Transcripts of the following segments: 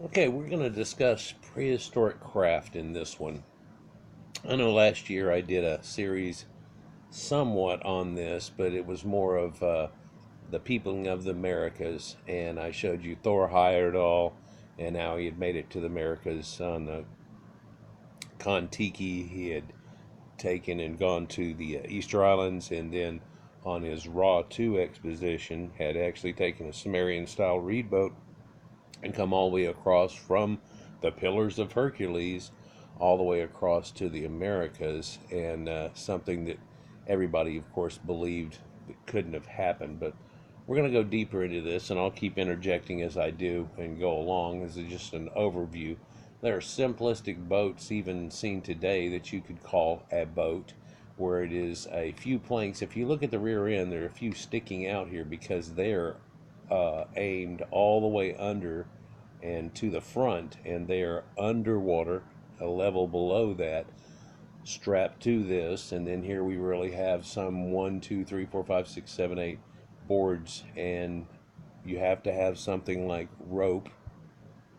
Okay, we're going to discuss prehistoric craft in this one. I know last year I did a series somewhat on this, but it was more of the peopling of the Americas, and I showed you Thor Heyerdahl and how he had made it to the Americas on the Kon-Tiki. He had taken and gone to the Easter Islands, and then on his Raw 2 exposition had actually taken a Sumerian-style reed boat and come all the way across from the Pillars of Hercules all the way across to the Americas, and something that everybody, of course, believed that couldn't have happened. But we're going to go deeper into this, and I'll keep interjecting as I do and go along. This is just an overview. There are simplistic boats, even seen today, that you could call a boat, where it is a few planks. If you look at the rear end, there are a few sticking out here because they're aimed all the way under and to the front, and they are underwater, a level below that, strapped to this. And then here we really have some 1, 2, 3, 4, 5, 6, 7, 8 boards, and you have to have something like rope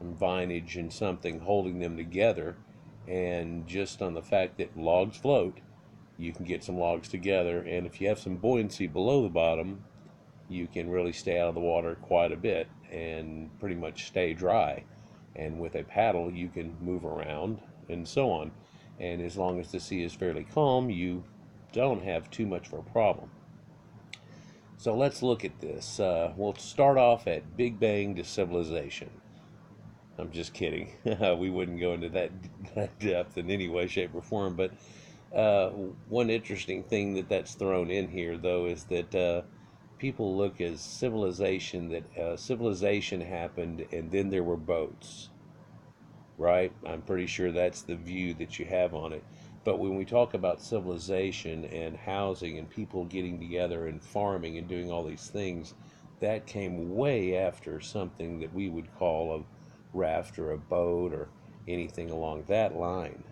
and vinage and something holding them together. And just on the fact that logs float, you can get some logs together, and if you have some buoyancy below the bottom, you can really stay out of the water quite a bit and pretty much stay dry. And with a paddle, you can move around and so on. And as long as the sea is fairly calm, you don't have too much of a problem. So let's look at this. We'll start off at Big Bang to civilization. I'm just kidding. We wouldn't go into that depth in any way, shape, or form. But uh, one interesting thing that's thrown in here, though, is that people look as civilization, that civilization happened and then there were boats, right? I'm pretty sure that's the view that you have on it. But when we talk about civilization and housing and people getting together and farming and doing all these things, that came way after something that we would call a raft or a boat or anything along that line.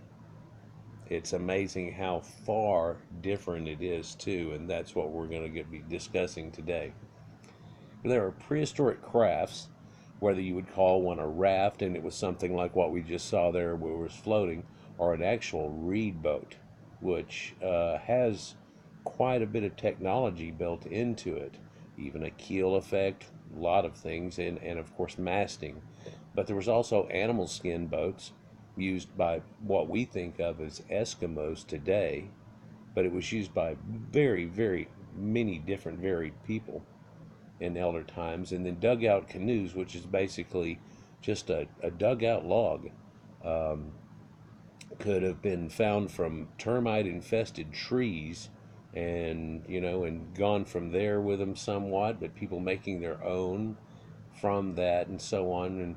It's amazing how far different it is too, and that's what we're going to be discussing today. There are prehistoric crafts, whether you would call one a raft and it was something like what we just saw there where it was floating, or an actual reed boat, which has quite a bit of technology built into it, even a keel effect, a lot of things, and of course masting. But there was also animal skin boats used by what we think of as Eskimos today, but it was used by very, very many different varied people in elder times. And then dugout canoes, which is basically just a dugout log, um, could have been found from termite infested trees, and and gone from there with them somewhat, but people making their own from that and so on. And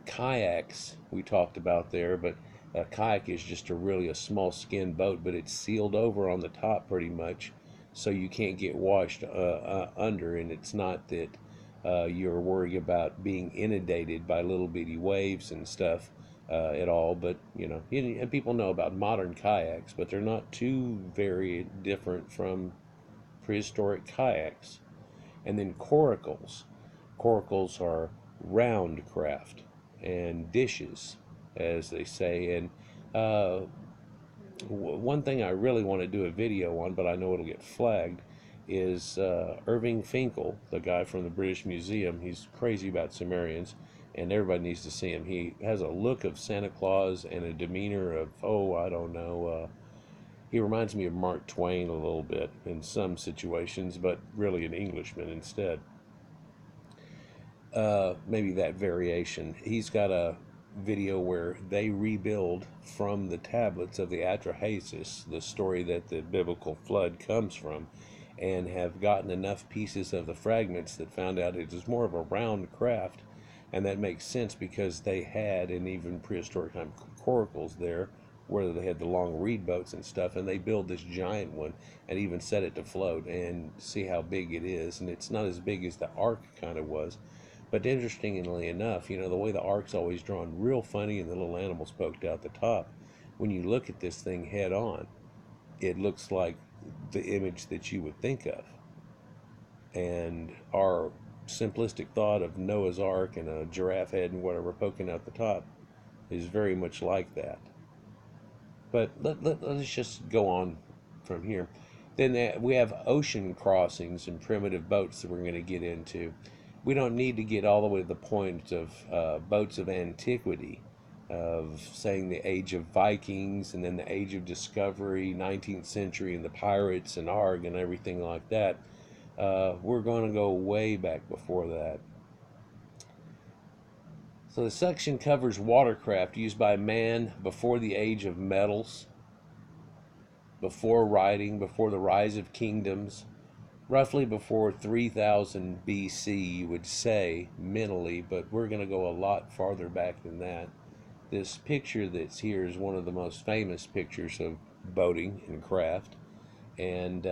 kayaks we talked about there, but a kayak is just a small skin boat, but it's sealed over on the top pretty much, so you can't get washed under. And it's not that you're worried about being inundated by little bitty waves and stuff at all. But and people know about modern kayaks, but they're not too very different from prehistoric kayaks. And then coracles. Coracles are round craft and dishes, as they say. And uh, one thing I really want to do a video on, but I know it'll get flagged, is Irving Finkel, the guy from the British Museum. He's crazy about Sumerians, and everybody needs to see him. He has a look of Santa Claus and a demeanor of, oh, I don't know. He reminds me of Mark Twain a little bit in some situations, but really an Englishman instead. Maybe that variation. He's got a video where they rebuild from the tablets of the Atrahasis, the story that the biblical flood comes from, and have gotten enough pieces of the fragments that found out it is more of a round craft. And that makes sense because they had, in even prehistoric time, coracles there, where they had the long reed boats and stuff, and they build this giant one and even set it to float and see how big it is. And it's not as big as the ark kind of was, but interestingly enough, the way the ark's always drawn real funny and the little animals poked out the top. When you look at this thing head on, it looks like the image that you would think of. And our simplistic thought of Noah's Ark and a giraffe head and whatever poking out the top is very much like that. But let's just go on from here. Then we have ocean crossings and primitive boats that we're going to get into. We don't need to get all the way to the point of boats of antiquity, of saying the age of Vikings and then the age of discovery, 19th century, and the pirates and Arg and everything like that. We're going to go way back before that. So the section covers watercraft used by man before the age of metals, before writing, before the rise of kingdoms, roughly before 3000 BC, you would say, mentally, but we're going to go a lot farther back than that. This picture that's here is one of the most famous pictures of boating and craft, and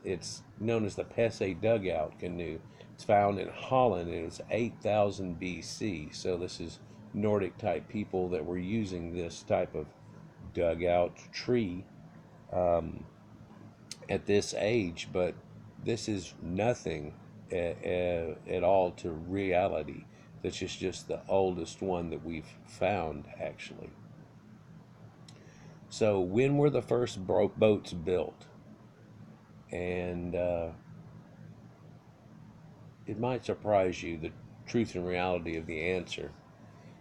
it's known as the Pesse dugout canoe. It's found in Holland, and it's 8000 BC, so this is Nordic type people that were using this type of dugout tree at this age, but this is nothing at all to reality. This is just the oldest one that we've found, actually. So when were the first boats built? And it might surprise you the truth and reality of the answer.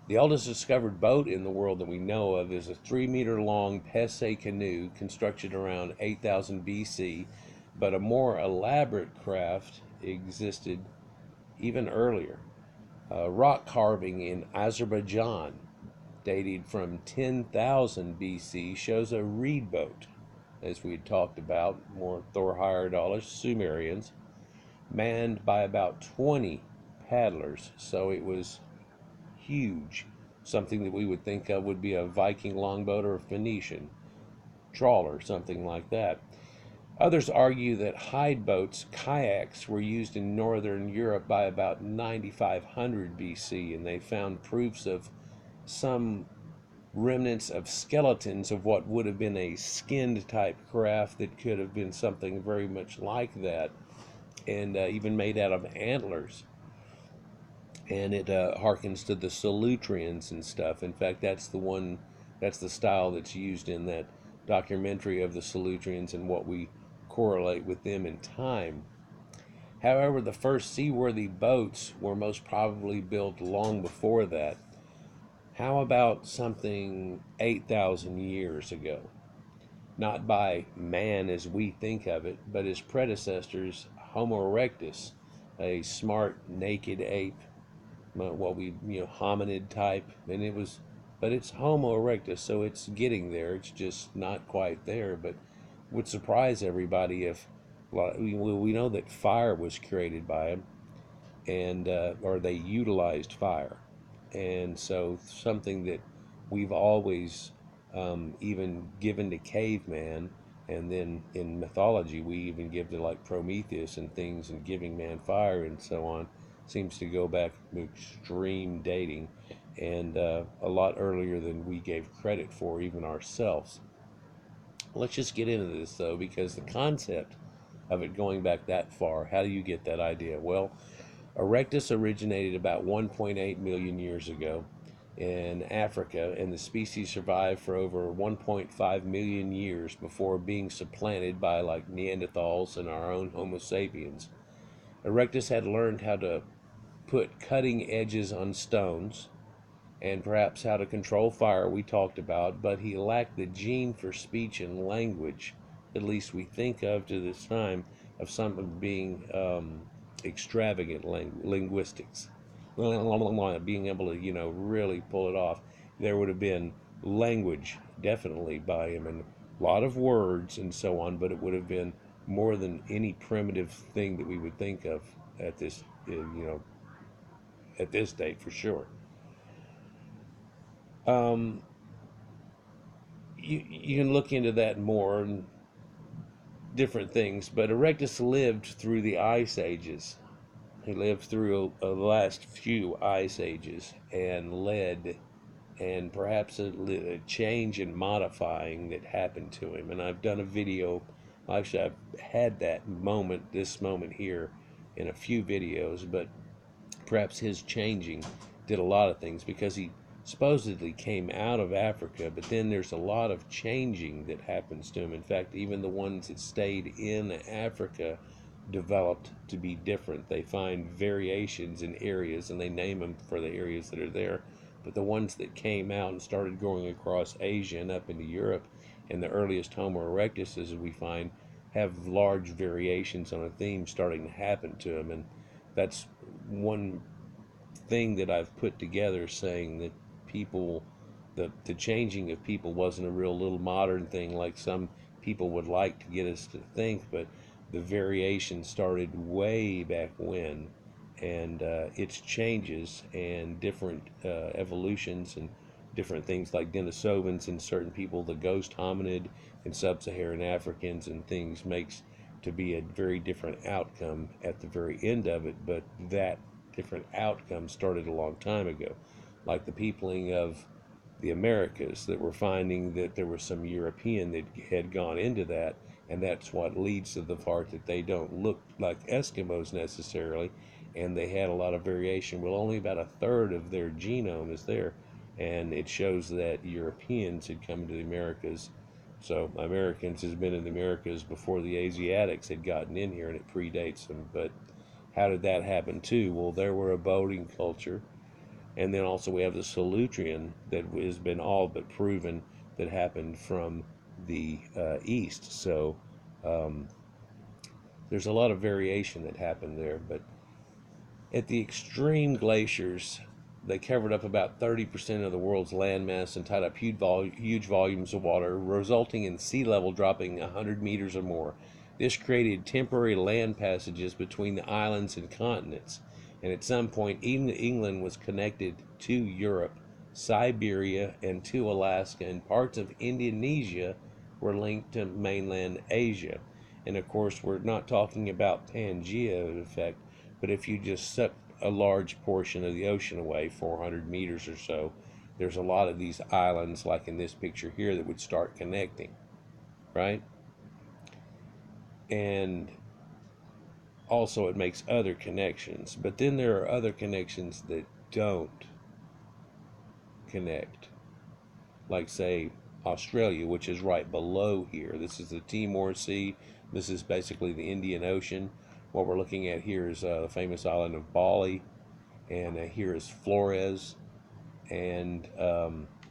The oldest discovered boat in the world that we know of is a 3-meter long Pesse canoe constructed around 8000 BC, but a more elaborate craft existed even earlier. Rock carving in Azerbaijan, dated from 10,000 BC, shows a reed boat, as we had talked about, more Thor Heyerdahl's Sumerians, manned by about 20 paddlers, so it was huge. Something that we would think of would be a Viking longboat or a Phoenician trawler, something like that. Others argue that hide boats, kayaks, were used in northern Europe by about 9500 BC, and they found proofs of some remnants of skeletons of what would have been a skinned type craft that could have been something very much like that, and even made out of antlers. And it harkens to the Solutreans and stuff. In fact, that's the style that's used in that documentary of the Solutreans and what we correlate with them in time. However, the first seaworthy boats were most probably built long before that. How about something 8,000 years ago? Not by man as we think of it, but his predecessors, Homo erectus, a smart, naked ape, what we, hominid type, and but it's Homo erectus, so it's getting there. It's just not quite there, but would surprise everybody if, well, we know that fire was created by him, and or they utilized fire, and so something that we've always even given to caveman, and then in mythology we even give to like Prometheus and things, and giving man fire and so on, seems to go back to extreme dating, and a lot earlier than we gave credit for, even ourselves. Let's just get into this though, because the concept of it going back that far, how do you get that idea? Well, Erectus originated about 1.8 million years ago in Africa, and the species survived for over 1.5 million years before being supplanted by like Neanderthals and our own Homo sapiens. Erectus had learned how to put cutting edges on stones, and perhaps how to control fire, we talked about, but he lacked the gene for speech and language, at least we think of to this time, of something being extravagant linguistics. Being able to, really pull it off. There would have been language, definitely, by him, and a lot of words and so on, but it would have been more than any primitive thing that we would think of at this, at this date for sure. You can look into that more and different things, but Erectus lived through the ice ages. He lived through the last few ice ages and led, and perhaps a change and modifying that happened to him. And I've done a video, actually I've had this moment here in a few videos, but perhaps his changing did a lot of things, because he supposedly came out of Africa, but then there's a lot of changing that happens to him. In fact, even the ones that stayed in Africa developed to be different. They find variations in areas and they name them for the areas that are there. But the ones that came out and started going across Asia and up into Europe, and the earliest Homo erectuses we find, have large variations on a theme starting to happen to them. And that's one thing that I've put together, saying that people, the changing of people wasn't a real little modern thing like some people would like to get us to think, but the variation started way back when, and its changes and different evolutions and different things like Denisovans in certain people, the ghost hominid in sub-Saharan Africans and things, makes to be a very different outcome at the very end of it. But that different outcome started a long time ago, like the peopling of the Americas, that were finding that there was some European that had gone into that, and that's what leads to the part that they don't look like Eskimos necessarily, and they had a lot of variation. Well, only about a third of their genome is there, and it shows that Europeans had come to the Americas. So Americans has been in the Americas before the Asiatics had gotten in here, and it predates them. But how did that happen too? Well, there were a boating culture, and then also we have the Solutrean that has been all but proven that happened from the east. So um, there's a lot of variation that happened there. But at the extreme glaciers, they covered up about 30% of the world's landmass and tied up huge volumes of water, resulting in sea level dropping 100 meters or more. This created temporary land passages between the islands and continents, and at some point, even England was connected to Europe, Siberia, and to Alaska, and parts of Indonesia were linked to mainland Asia. And of course, we're not talking about Pangea effect, but if you just suck a large portion of the ocean away, 400 meters or so, there's a lot of these islands, like in this picture here, that would start connecting, right? And also it makes other connections. But then there are other connections that don't connect. Like, say, Australia, which is right below here. This is the Timor Sea. This is basically the Indian Ocean. What we're looking at here is the famous island of Bali, and here is Flores, and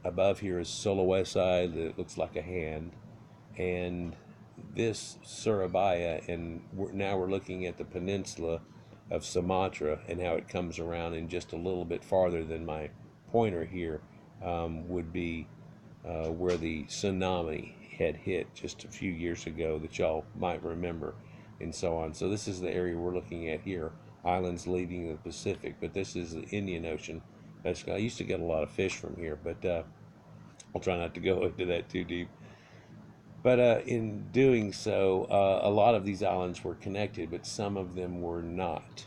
above here is Sulawesi that looks like a hand, and this Surabaya, and now we're looking at the peninsula of Sumatra and how it comes around, and just a little bit farther than my pointer here would be where the tsunami had hit just a few years ago that y'all might remember, and so on. So this is the area we're looking at here, islands leading the Pacific, but this is the Indian Ocean. Basically, I used to get a lot of fish from here, but I'll try not to go into that too deep. But in doing so, a lot of these islands were connected, but some of them were not.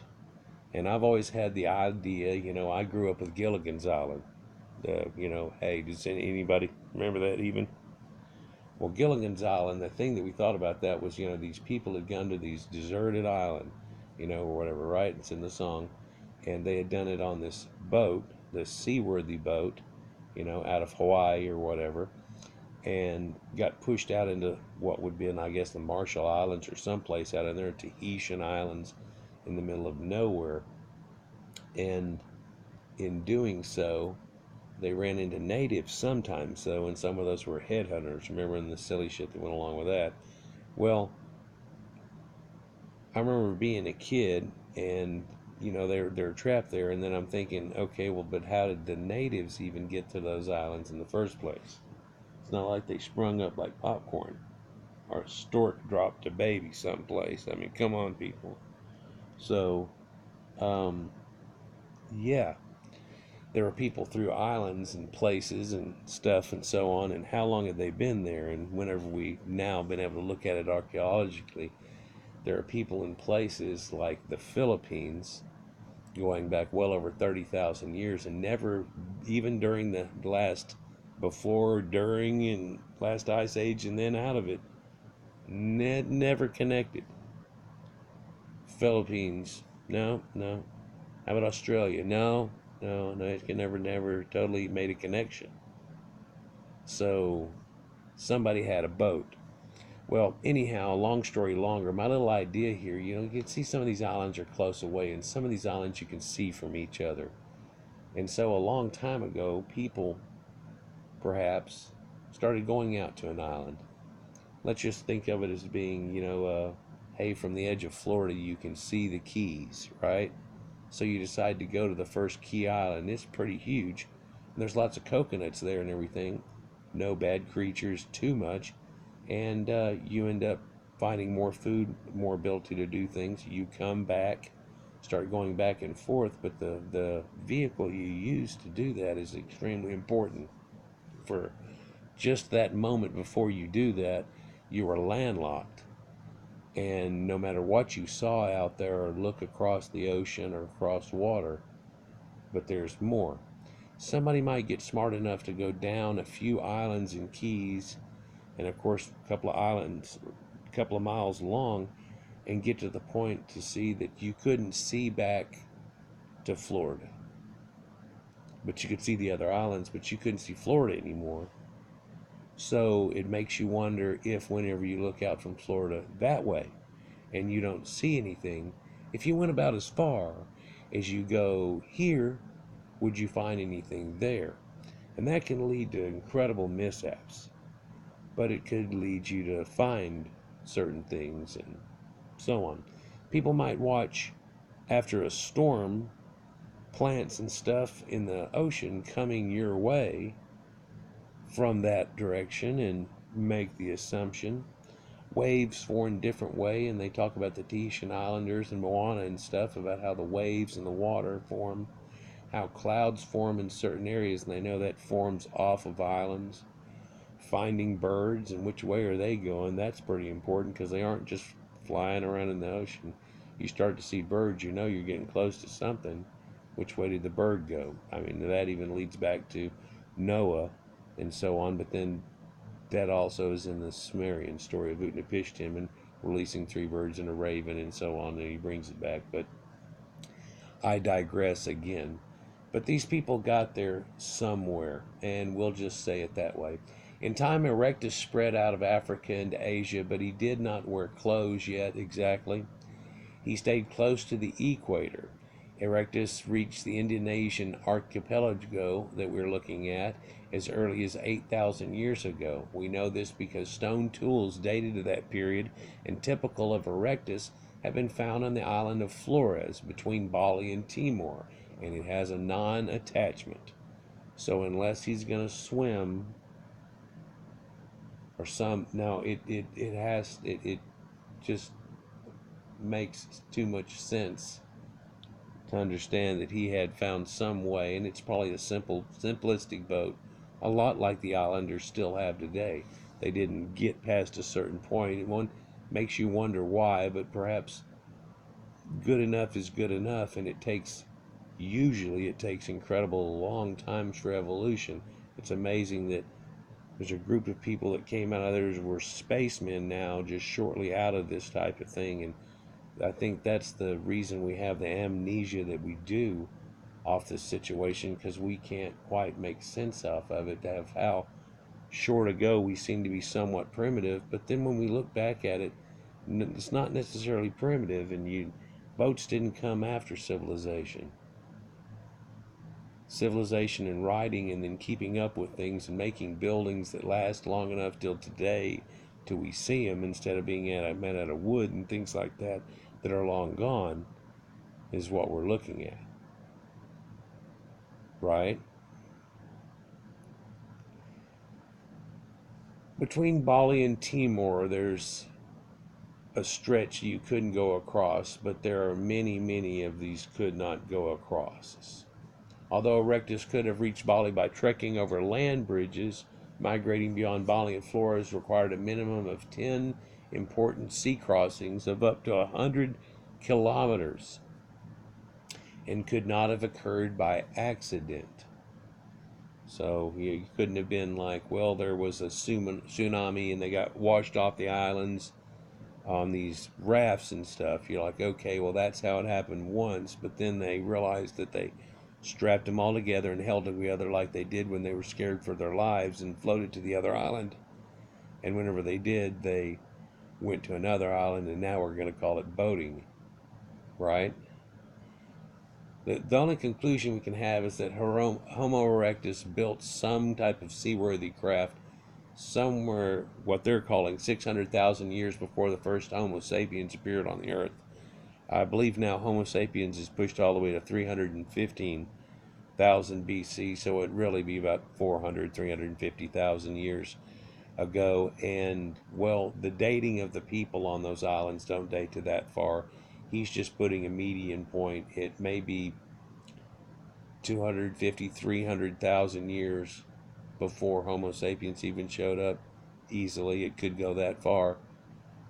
And I've always had the idea, I grew up with Gilligan's Island. Hey, does anybody remember that even? Well, Gilligan's Island, the thing that we thought about that was, these people had gone to these deserted island, or whatever, right? It's in the song. And they had done it on this boat, this seaworthy boat, out of Hawaii or whatever, and got pushed out into what would be, I guess, the Marshall Islands or someplace out in there, Tahitian Islands in the middle of nowhere. And in doing so, they ran into natives sometimes, though, and some of those were headhunters. Remember, in the silly shit that went along with that? Well, I remember being a kid, and they're trapped there, and then I'm thinking, okay, well, but how did the natives even get to those islands in the first place? It's not like they sprung up like popcorn, or a stork dropped a baby someplace. I mean, come on, people. So, um, yeah, there were people through islands and places and stuff and so on, and how long had they been there? And whenever we've now been able to look at it archaeologically, there are people in places like the Philippines going back well over 30,000 years, and never, even during the last, before, during, and last ice age, and then out of it, never connected. Philippines, no, no. How about Australia? No, no, no. It can never totally made a connection. So somebody had a boat. Well, anyhow, long story longer, my little idea here, you can see some of these islands are close away, and some of these islands you can see from each other. And so a long time ago, people perhaps started going out to an island. Let's just think of it as being, hey, from the edge of Florida, you can see the Keys, right? So you decide to go to the first Key Island. It's pretty huge. And there's lots of coconuts there and everything. No bad creatures, too much. And you end up finding more food, more ability to do things. You come back, start going back and forth, but the vehicle you use to do that is extremely important. For just that moment before you do that, you are landlocked. And no matter what you saw out there or look across the ocean or across water, but there's more. Somebody might get smart enough to go down a few islands and keys, and of course, a couple of islands, a couple of miles long, and get to the point to see that you couldn't see back to Florida. But you could see the other islands, but you couldn't see Florida anymore. So it makes you wonder if, whenever you look out from Florida that way and you don't see anything, if you went about as far as you go here, would you find anything there? And that can lead to incredible mishaps, but it could lead you to find certain things and so on. People might watch after a storm plants and stuff in the ocean coming your way from that direction and make the assumption. Waves form different way, and they talk about the Tahitian Islanders and Moana and stuff about how the waves and the water form, how clouds form in certain areas, and they know that forms off of islands. Finding birds and which way are they going, that's pretty important because they aren't just flying around in the ocean. You start to see birds, you know you're getting close to something. Which way did the bird go? I mean, that even leads back to Noah and so on, but then that also is in the Sumerian story of Utnapishtim and releasing three birds and a raven and so on, and he brings it back. But I digress again. But these people got there somewhere, and we'll just say it that way. In time, Erectus spread out of Africa into Asia, but he did not wear clothes yet exactly. He stayed close to the equator. Erectus reached the Indonesian archipelago that we're looking at as early as 8,000 years ago. We know this because stone tools dated to that period and typical of Erectus have been found on the island of Flores between Bali and Timor, and it has a non-attachment. So unless he's going to swim or some, no, it just makes too much sense to understand that he had found some way, and it's probably a simplistic boat, a lot like the islanders still have today. They didn't get past a certain point, and one makes you wonder why, but perhaps good enough is good enough, and usually it takes incredible long times for evolution. It's amazing that there's a group of people that came out of there were spacemen now just shortly out of this type of thing, and I think that's the reason we have the amnesia that we do off this situation, because we can't quite make sense off of it, of how short ago we seem to be somewhat primitive, but then when we look back at it, it's not necessarily primitive, and boats didn't come after civilization. Civilization and riding and then keeping up with things and making buildings that last long enough till today till we see them instead of being made out of wood and things like that that are long gone is what we're looking at, right? Between Bali and Timor, there's a stretch you couldn't go across, but there are many of these could not go across. Although Erectus could have reached Bali by trekking over land bridges, migrating beyond Bali and Flores required a minimum of 10 important sea crossings of up to 100 kilometers and could not have occurred by accident. So you couldn't have been like, well, there was a tsunami and they got washed off the islands on these rafts and stuff. You're like, okay, well, that's how it happened once, but then they realized that they strapped them all together and held them together like they did when they were scared for their lives and floated to the other island. And whenever they did, they went to another island, and now we're going to call it boating, right? The only conclusion we can have is that Homo erectus built some type of seaworthy craft somewhere, what they're calling 600,000 years before the first Homo sapiens appeared on the earth. I believe now Homo sapiens is pushed all the way to 315,000 BC, so it'd really be about 350,000 years ago. And, well, the dating of the people on those islands don't date to that far. He's just putting a median point. It may be 250, 300,000 years before Homo sapiens even showed up. Easily, it could go that far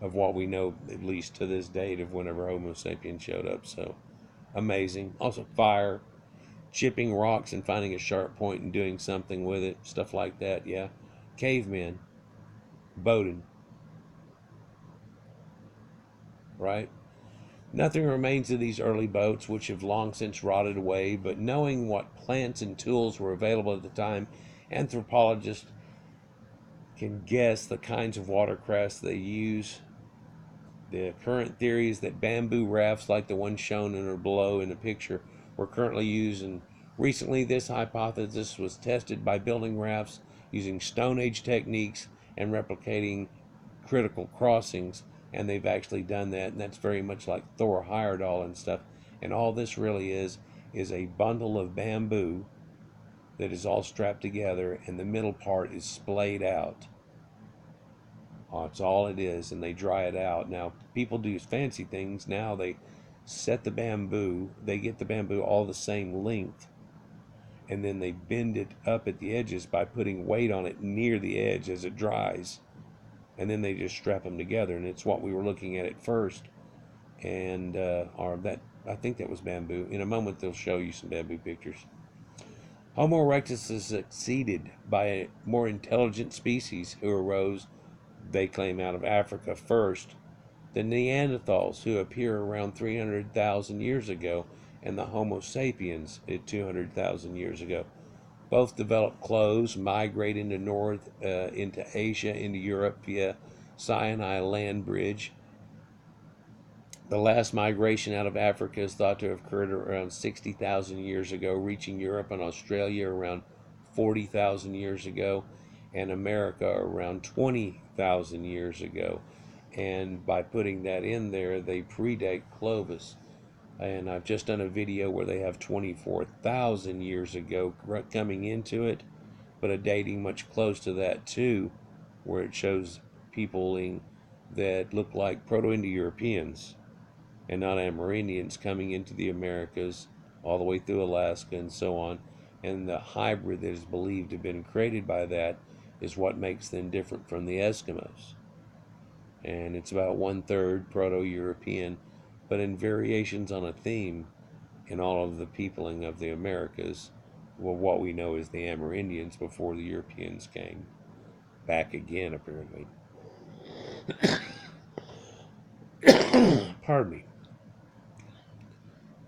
of what we know, at least to this date, of whenever Homo sapiens showed up. So amazing. Also, fire, chipping rocks and finding a sharp point and doing something with it, stuff like that. Yeah, cavemen, boating, right? Nothing remains of these early boats, which have long since rotted away, but knowing what plants and tools were available at the time, anthropologists can guess the kinds of watercrafts they use. The current theory is that bamboo rafts, like the one shown in or below in the picture, were currently used, and recently this hypothesis was tested by building rafts using Stone Age techniques and replicating critical crossings, and they've actually done that, and that's very much like Thor Heyerdahl and stuff. And all this really is a bundle of bamboo that is all strapped together, and the middle part is splayed out. It's all it is, and they dry it out. Now, people do fancy things. Now they set the bamboo, they get the bamboo all the same length, and then they bend it up at the edges by putting weight on it near the edge as it dries. And then they just strap them together, and it's what we were looking at first. And, or that, I think that was bamboo. In a moment, they'll show you some bamboo pictures. Homo erectus is succeeded by a more intelligent species who arose, they claim, out of Africa first, the Neanderthals, who appear around 300,000 years ago, and the Homo sapiens at 200,000 years ago. Both developed clothes, migrate into into Asia, into Europe via Sinai land bridge. The last migration out of Africa is thought to have occurred around 60,000 years ago, reaching Europe and Australia around 40,000 years ago, and America around 20,000 years ago. And by putting that in there, they predate Clovis. And I've just done a video where they have 24,000 years ago coming into it, but a dating much close to that too, where it shows peopling that look like Proto-Indo-Europeans and not Amerindians coming into the Americas all the way through Alaska and so on. And the hybrid that is believed to have been created by that is what makes them different from the Eskimos. And it's about 1/3 Proto-European, but in variations on a theme in all of the peopling of the Americas. Well, what we know is the Amerindians before the Europeans came back again, apparently. Pardon me.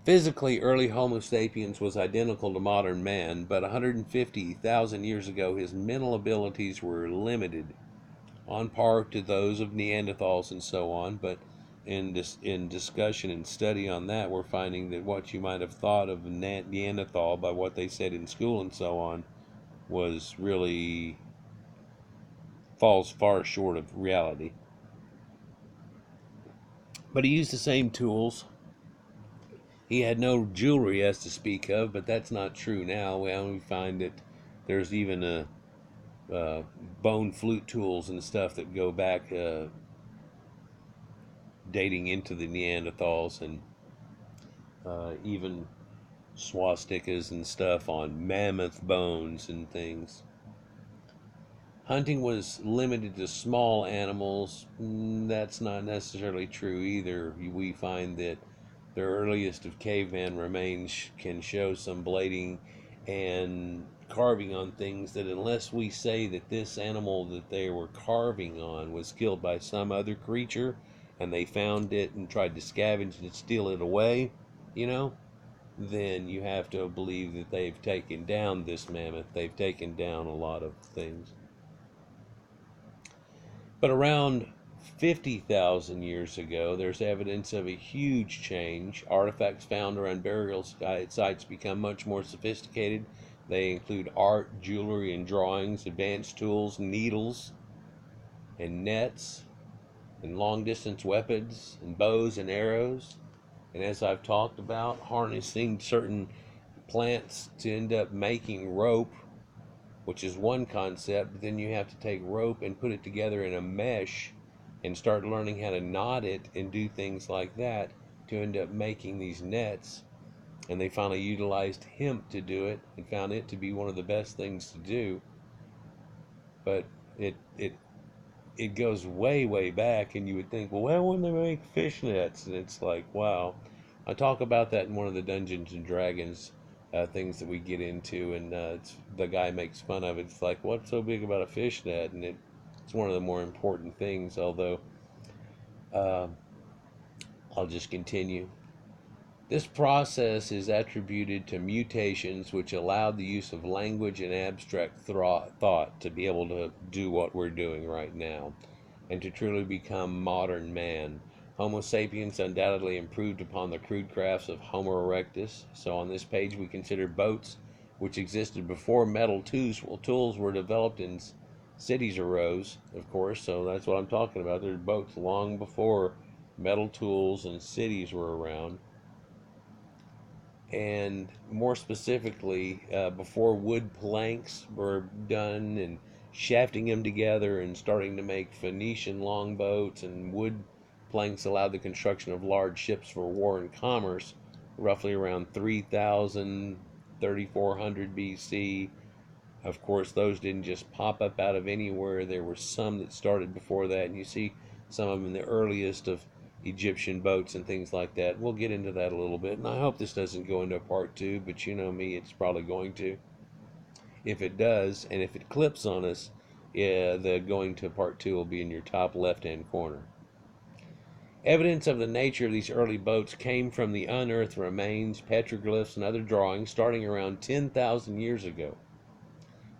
Physically, early Homo sapiens was identical to modern man, but 150,000 years ago his mental abilities were limited, on par to those of Neanderthals and so on. But in discussion and study on that, we're finding that what you might have thought of Neanderthal by what they said in school and so on was really falls far short of reality. But he used the same tools. He had no jewelry as to speak of, but that's not true now. We find that there's even bone flute tools and stuff that go back dating into the Neanderthals, and even swastikas and stuff on mammoth bones and things. Hunting was limited to small animals. That's not necessarily true either. We find that the earliest of caveman remains can show some blading and carving on things that, unless we say that this animal that they were carving on was killed by some other creature, and they found it and tried to scavenge and steal it away, you know, then you have to believe that they've taken down this mammoth. They've taken down a lot of things. But around 50,000 years ago, there's evidence of a huge change. Artifacts found around burial sites become much more sophisticated. They include art, jewelry, and drawings, advanced tools, needles, and nets, and long distance weapons, and bows and arrows. And as I've talked about, harnessing certain plants to end up making rope, which is one concept. But then you have to take rope and put it together in a mesh and start learning how to knot it and do things like that to end up making these nets. And they finally utilized hemp to do it and found it to be one of the best things to do. But it it it goes way, way back, and you would think, well, why wouldn't they make fish nets? And it's like, wow. I talk about that in one of the Dungeons and Dragons things that we get into, and the guy makes fun of it. It's like, what's so big about a fish net? And it's one of the more important things, although uh, I'll just continue. This process is attributed to mutations which allowed the use of language and abstract thought to be able to do what we're doing right now and to truly become modern man. Homo sapiens undoubtedly improved upon the crude crafts of Homo erectus. So on this page we consider boats which existed before metal tools were developed in cities arose, of course. So that's what I'm talking about. There's boats long before metal tools and cities were around, and more specifically, before wood planks were done and shafting them together and starting to make Phoenician longboats, and wood planks allowed the construction of large ships for war and commerce, roughly around 3000, 3400 BC. Of course, those didn't just pop up out of anywhere. There were some that started before that, and you see some of them in the earliest of Egyptian boats and things like that. We'll get into that a little bit, and I hope this doesn't go into part two, but you know me, it's probably going to. If it does, and if it clips on us, yeah, the going to part two will be in your top left-hand corner. Evidence of the nature of these early boats came from the unearthed remains, petroglyphs, and other drawings starting around 10,000 years ago.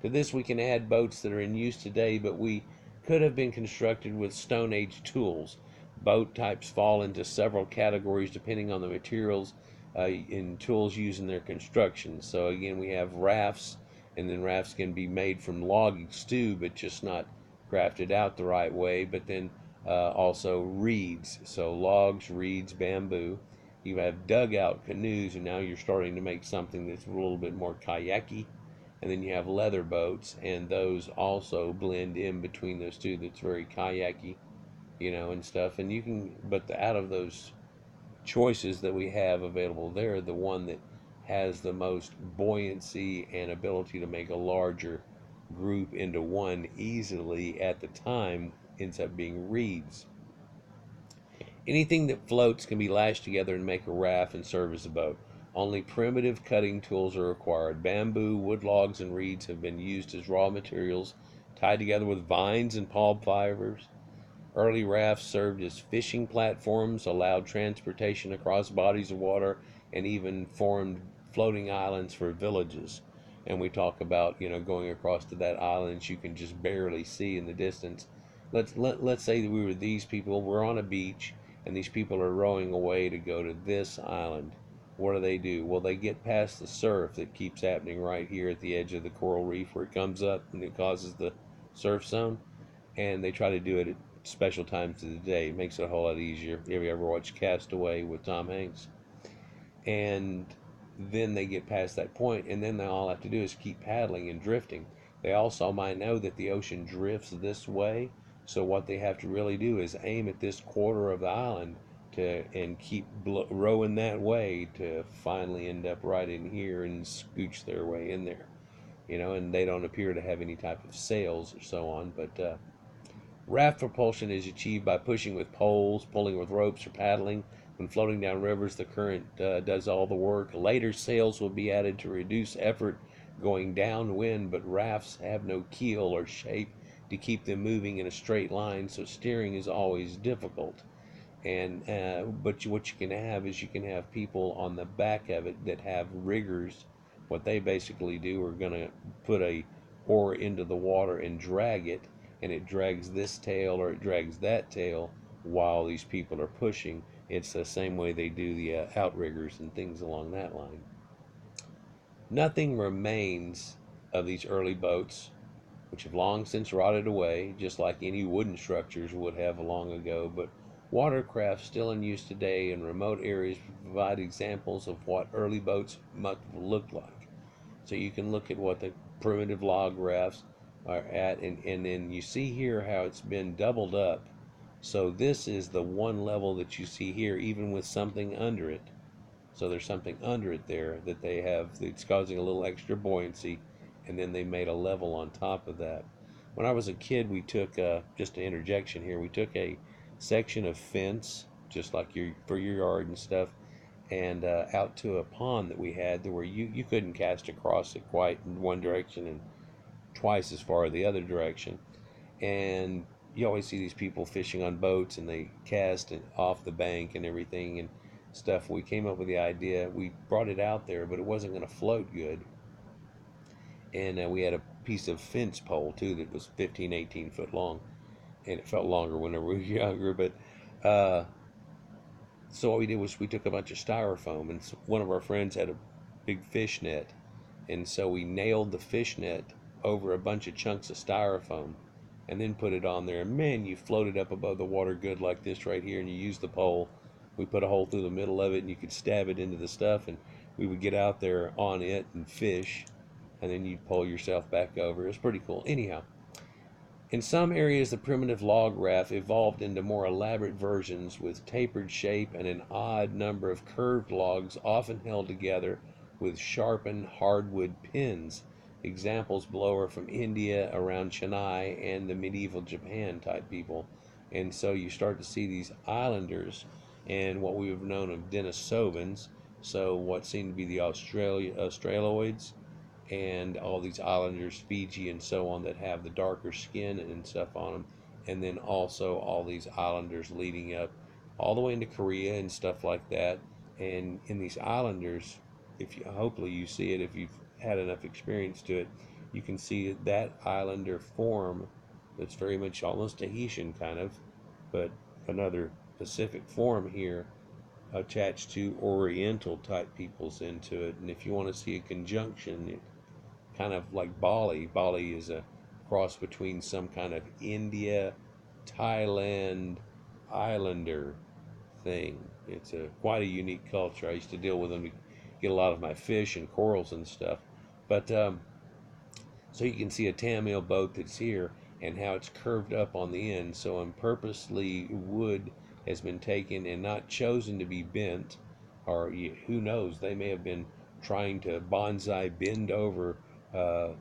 To this we can add boats that are in use today, but we could have been constructed with Stone Age tools. Boat types fall into several categories depending on the materials and tools used in their construction. So again, we have rafts, and then rafts can be made from logs too, but just not crafted out the right way. But then also reeds, so logs, reeds, bamboo. You have dugout canoes, and now you're starting to make something that's a little bit more kayaky. And then you have leather boats, and those also blend in between those two. That's very kayaky, you know, and stuff. And you can, but out of those choices that we have available there, the one that has the most buoyancy and ability to make a larger group into one easily at the time ends up being reeds. Anything that floats can be lashed together and make a raft and serve as a boat. Only primitive cutting tools are required. Bamboo, wood logs, and reeds have been used as raw materials, tied together with vines and palm fibers. Early rafts served as fishing platforms, allowed transportation across bodies of water, and even formed floating islands for villages. And we talk about, you know, going across to that island you can just barely see in the distance. Let's say that we were these people. We're on a beach, and these people are rowing away to go to this island. What do? Well, they get past the surf that keeps happening right here at the edge of the coral reef where it comes up and it causes the surf zone, and they try to do it at special times of the day. It makes it a whole lot easier. Have you ever watched Castaway with Tom Hanks? And then they get past that point, and then they all have to do is keep paddling and drifting. They also might know that the ocean drifts this way, so what they have to really do is aim at this quarter of the island to and keep rowing that way to finally end up right in here and scooch their way in there. You know, and they don't appear to have any type of sails or so on, but raft propulsion is achieved by pushing with poles, pulling with ropes, or paddling. When floating down rivers, the current does all the work. Later, sails will be added to reduce effort going downwind, but rafts have no keel or shape to keep them moving in a straight line, so steering is always difficult. And but what you can have is you can have people on the back of it that have riggers. What they basically do are going to put a oar into the water and drag it, and it drags this tail or it drags that tail while these people are pushing. It's the same way they do the outriggers and things along that line. Nothing remains of these early boats, which have long since rotted away, just like any wooden structures would have long ago, but watercraft still in use today in remote areas provide examples of what early boats must have looked like. So you can look at what the primitive log rafts are at, and then you see here how it's been doubled up. So this is the one level that you see here, even with something under it. So there's something under it there that they have that's causing a little extra buoyancy, and then they made a level on top of that. When I was a kid, we took just an interjection here. We took a section of fence, just like your for your yard and stuff, and out to a pond that we had, where you couldn't cast across it quite in one direction and twice as far the other direction. And you always see these people fishing on boats and they cast it off the bank and everything and stuff. We came up with the idea. We brought it out there, but it wasn't going to float good. And we had a piece of fence pole too that was 15, 18 foot long, and it felt longer whenever we were younger. But so what we did was we took a bunch of styrofoam, and one of our friends had a big fish net, and so we nailed the fish net over a bunch of chunks of styrofoam and then put it on there. And man, you floated up above the water good like this right here, and you used the pole. We put a hole through the middle of it, and you could stab it into the stuff, and we would get out there on it and fish, and then you'd pull yourself back over. It was pretty cool. Anyhow, in some areas, the primitive log raft evolved into more elaborate versions with tapered shape and an odd number of curved logs, often held together with sharpened hardwood pins. Examples below are from India, around Chennai, and the medieval Japan type people. And so you start to see these islanders and what we have known of Denisovans. So what seem to be the Australoids, and all these islanders, Fiji and so on, that have the darker skin and stuff on them, and then also all these islanders leading up all the way into Korea and stuff like that. And in these islanders, if you hopefully you see it if you've had enough experience to it, you can see that islander form that's very much almost Tahitian kind of, but another Pacific form here attached to Oriental type peoples into it. And if you want to see a conjunction, kind of like Bali. Bali is a cross between some kind of India, Thailand, islander thing. It's a quite a unique culture. I used to deal with them to get a lot of my fish and corals and stuff. But so you can see a Tamil boat that's here and how it's curved up on the end. So and purposely wood has been taken and not chosen to be bent, or who knows, they may have been trying to bonsai bend over uh,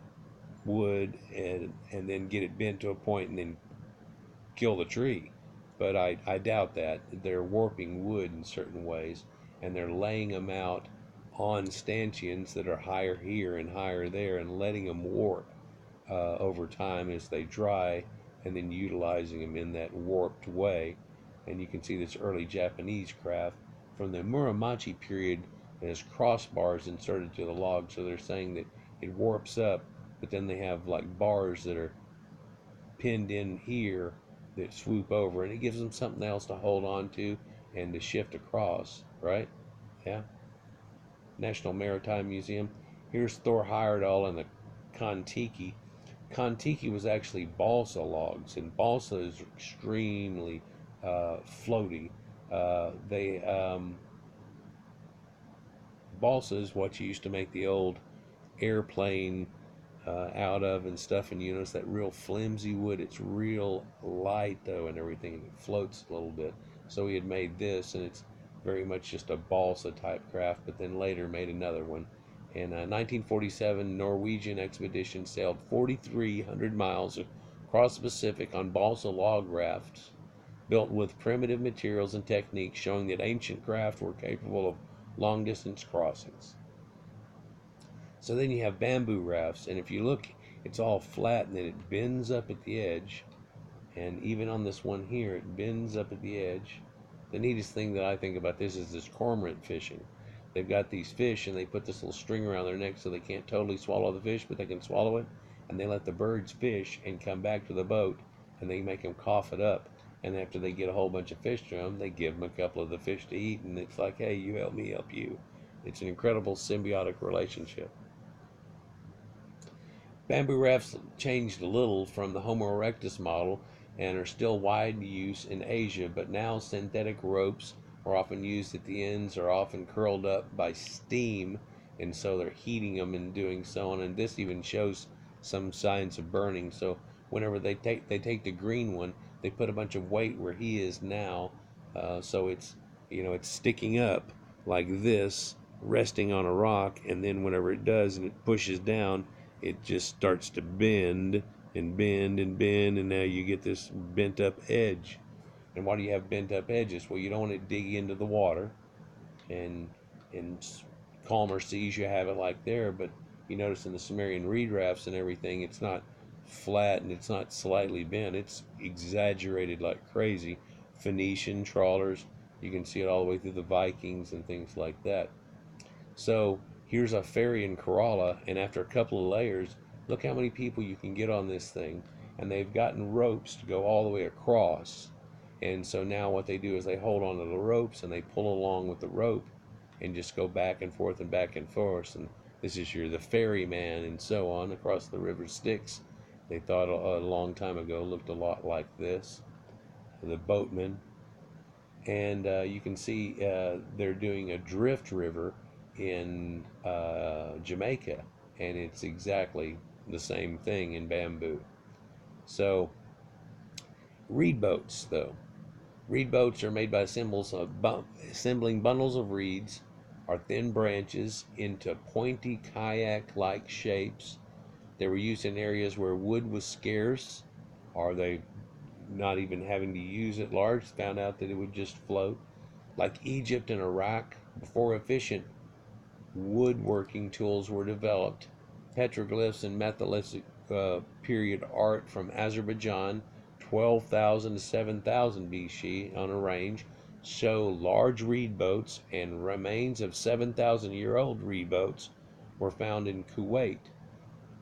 wood and then get it bent to a point and then kill the tree. But I doubt that. They're warping wood in certain ways, and they're laying them out on stanchions that are higher here and higher there and letting them warp over time as they dry, and then utilizing them in that warped way. And you can see this early Japanese craft from the Muromachi period that has crossbars inserted to the log, so they're saying that it warps up, but then they have like bars that are pinned in here that swoop over, and it gives them something else to hold on to and to shift across, right? Yeah. National Maritime Museum. Here's Thor Heyerdahl and the Kontiki. Kontiki was actually balsa logs, and balsa is extremely floaty. They balsa is what you used to make the old airplane out of and stuff, and you notice that real flimsy wood. It's real light though, and everything, and it floats a little bit. So he had made this, and it's very much just a balsa type craft, but then later made another one. In 1947, Norwegian expedition sailed 4,300 miles across the Pacific on balsa log rafts built with primitive materials and techniques, showing that ancient craft were capable of long distance crossings. So then you have bamboo rafts, and if you look, it's all flat and then it bends up at the edge. And even on this one here, it bends up at the edge. the neatest thing that I think about this is this cormorant fishing. They've got these fish and they put this little string around their neck so they can't totally swallow the fish, but they can swallow it. And they let the birds fish and come back to the boat and they make them cough it up. And after they get a whole bunch of fish to them, they give them a couple of the fish to eat. And it's like, hey, you help me, help you. It's an incredible symbiotic relationship. Bamboo rafts changed a little from the Homo erectus model and are still wide use in Asia, but now synthetic ropes are often used at the ends, are often curled up by steam, and so they're heating them and doing so on. And this even shows some signs of burning. So whenever they take the green one, they put a bunch of weight where he is now, so it's sticking up like this, resting on a rock, and then whenever it does and it pushes down, it just starts to bend and bend and bend, and now you get this bent up edge. And why do you have bent up edges? Well, you don't want to dig into the water, and in calmer seas you have it like there, but you notice in the Sumerian reed rafts and everything, it's not flat and it's not slightly bent, it's exaggerated like crazy. Phoenician trawlers, you can see it all the way through the Vikings and things like that. So here's a ferry in Kerala, and after a couple of layers, look how many people you can get on this thing. And they've gotten ropes to go all the way across. And so now what they do is they hold on to the ropes and they pull along with the rope and just go back and forth and back and forth. And this is the ferryman and so on across the river Styx. They thought a long time ago looked a lot like this. The boatman, and you can see they're doing a drift river in Jamaica, and it's exactly the same thing in bamboo. So reed boats, though, reed boats are made by assembling bundles of reeds or thin branches into pointy kayak-like shapes. They were used in areas where wood was scarce, or they not even having to use it large, found out that it would just float. Like Egypt and Iraq, before efficient woodworking tools were developed, petroglyphs and Metholithic period art from Azerbaijan, 12,000 to 7,000 BC on a range, show large reed boats, and remains of 7,000-year-old reed boats were found in Kuwait.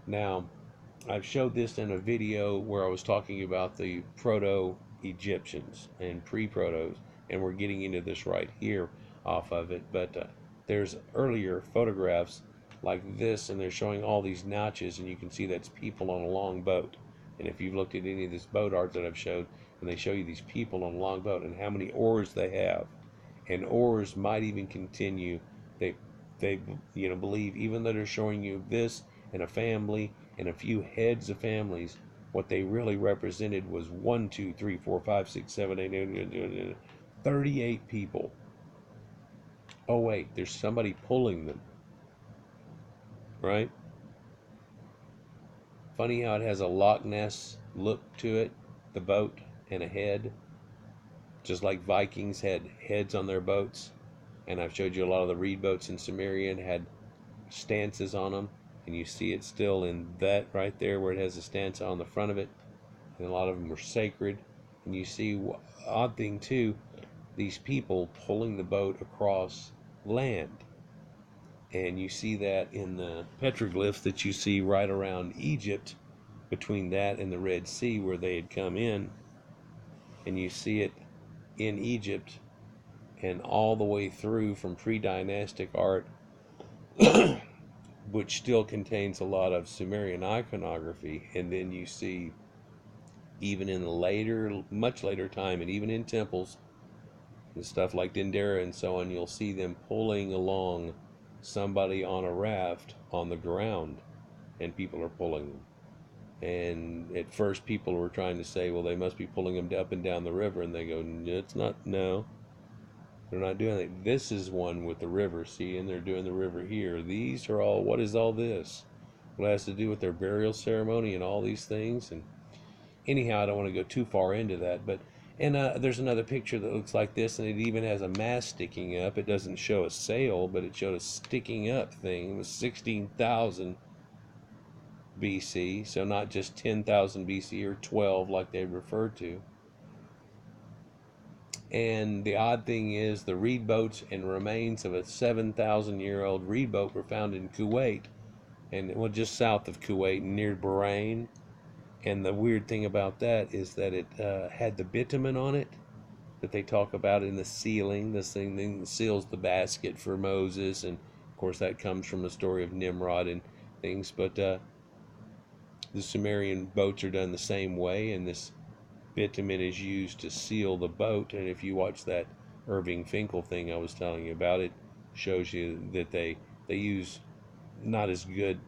Now, I've showed this in a video where I was talking about the proto-Egyptians and pre-protos, and we're getting into this right here off of it. But there's earlier photographs like this, and they're showing all these notches, and you can see that's people on a long boat. And if you've looked at any of this boat art that I've showed, and they show you these people on a long boat and how many oars they have, and oars might even continue. They believe, even though they're showing you this and a family and a few heads of families, what they really represented was 1, 2, 3, 4, 5, 6, 7, 8, 38 people. Oh wait, there's somebody pulling them, right? Funny how it has a Loch Ness look to it, the boat, and a head, just like Vikings had heads on their boats. And I've showed you a lot of the reed boats in Sumerian had stances on them, and you see it still in that right there where it has a stance on the front of it, and a lot of them were sacred. And you see, odd thing too, these people pulling the boat across land, and you see that in the petroglyphs that you see right around Egypt, between that and the Red Sea where they had come in, and you see it in Egypt and all the way through from pre-dynastic art, which still contains a lot of Sumerian iconography. And then you see, even in the later, much later time, and even in temples and stuff like Dendera and so on, you'll see them pulling along somebody on a raft on the ground, and people are pulling them. And at first people were trying to say, well, they must be pulling them up and down the river, and they go, it's not, no, they're not doing it. This is one with the river, see, and they're doing the river here. These are all, what is all this? Well, it has to do with their burial ceremony and all these things. And anyhow, I don't want to go too far into that, but there's another picture that looks like this, and it even has a mast sticking up. It doesn't show a sail, but it showed a sticking up thing. It was 16,000 BC, so not just 10,000 BC or 12 like they referred to. And the odd thing is, the reed boats and remains of a 7,000-year-old reed boat were found in Kuwait, and well, just south of Kuwait, near Bahrain. And the weird thing about that is that it had the bitumen on it that they talk about in the sealing, this thing that seals the basket for Moses, and of course that comes from the story of Nimrod and things. But the Sumerian boats are done the same way, and this bitumen is used to seal the boat. And if you watch that Irving Finkel thing I was telling you about, it shows you that they use not as good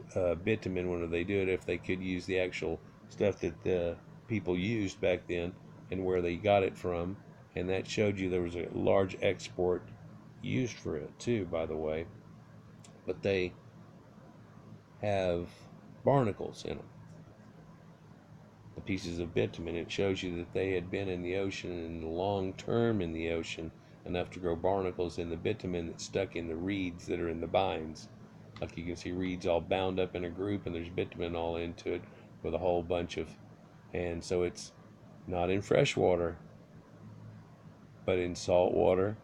bitumen when they do it. If they could use the actual stuff that the people used back then and where they got it from, and that showed you there was a large export used for it too, by the way. But they have barnacles in them, the pieces of bitumen. It shows you that they had been in the ocean and long term in the ocean enough to grow barnacles in the bitumen that stuck in the reeds that are in the binds. Like you can see reeds all bound up in a group, and there's bitumen all into it with a whole bunch of, and so it's not in fresh water, but in salt water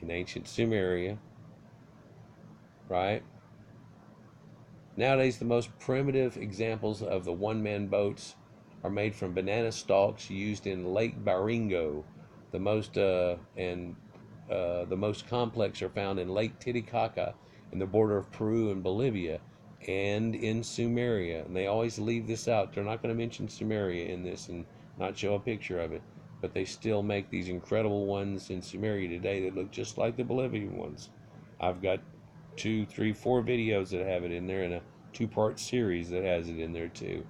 in ancient Sumeria, right? Nowadays, the most primitive examples of the one-man boats are made from banana stalks used in Lake Baringo. The most the most complex are found in Lake Titicaca in the border of Peru and Bolivia, and in Sumeria. And they always leave this out. They're not going to mention Sumeria in this and not show a picture of it, but they still make these incredible ones in Sumeria today that look just like the Bolivian ones. I've got 2, 3, 4 videos that have it in there, and a 2-part series that has it in there too.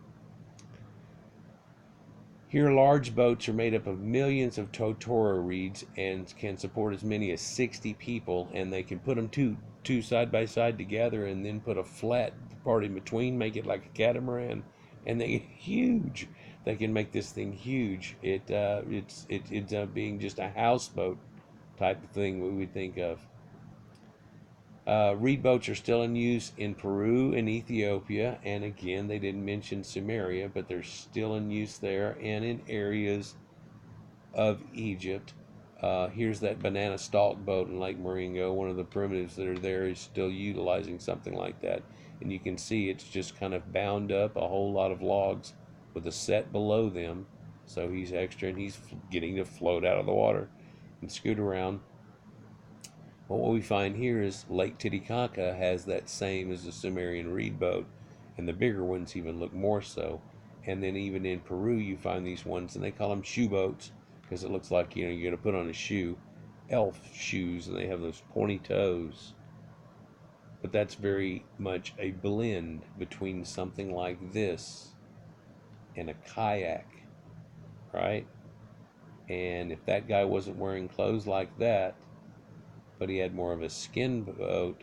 Here, large boats are made up of millions of totora reeds and can support as many as 60 people, and they can put them two side by side together and then put a flat part in between, make it like a catamaran, and they get huge. They can make this thing huge. It ends up being just a houseboat type of thing we would think of. Reed boats are still in use in Peru and Ethiopia, and again, they didn't mention Sumeria, but they're still in use there and in areas of Egypt. Here's that banana stalk boat in Lake Marengo. One of the primitives that are there is still utilizing something like that, and you can see it's just kind of bound up a whole lot of logs with a set below them, so he's extra, and he's getting to float out of the water and scoot around. But what we find here is Lake Titicaca has that same as the Sumerian reed boat, and the bigger ones even look more so. And then even in Peru, you find these ones, and they call them shoe boats because it looks like, you're going to put on a shoe, elf shoes, and they have those pointy toes. But that's very much a blend between something like this and a kayak, right? And if that guy wasn't wearing clothes like that, but he had more of a skin boat,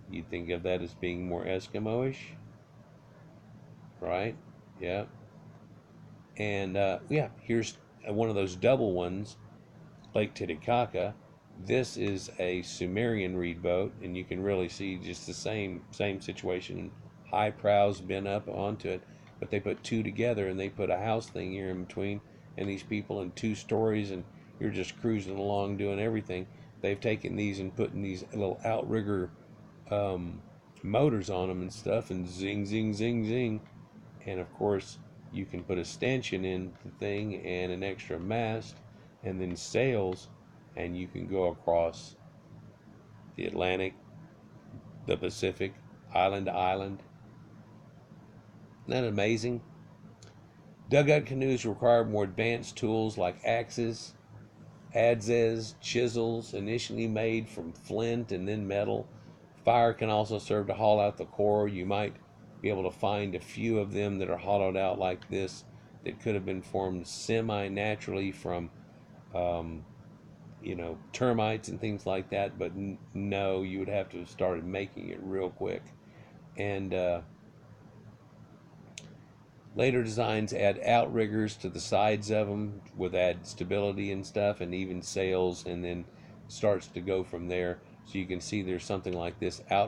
you'd think of that as being more Eskimo-ish, right? Yeah. And yeah, here's one of those double ones, Lake Titicaca. This is a Sumerian reed boat, and you can really see just the same situation. High prows bent up onto it, but they put two together, and they put a house thing here in between, and these people in 2 stories, and you're just cruising along doing everything. They've taken these and putting these little outrigger motors on them and stuff, and zing, zing, zing, zing. And of course, you can put a stanchion in the thing and an extra mast, and then sails, and you can go across the Atlantic, the Pacific, island to island. Isn't that amazing? Dugout canoes require more advanced tools like axes, adzes, chisels, initially made from flint and then metal. Fire can also serve to haul out the core. You might be able to find a few of them that are hollowed out like this that could have been formed semi-naturally from termites and things like that, but no, you would have to have started making it real quick. And later designs add outriggers to the sides of them with add stability and stuff, and even sails, and then starts to go from there. So you can see there's something like this out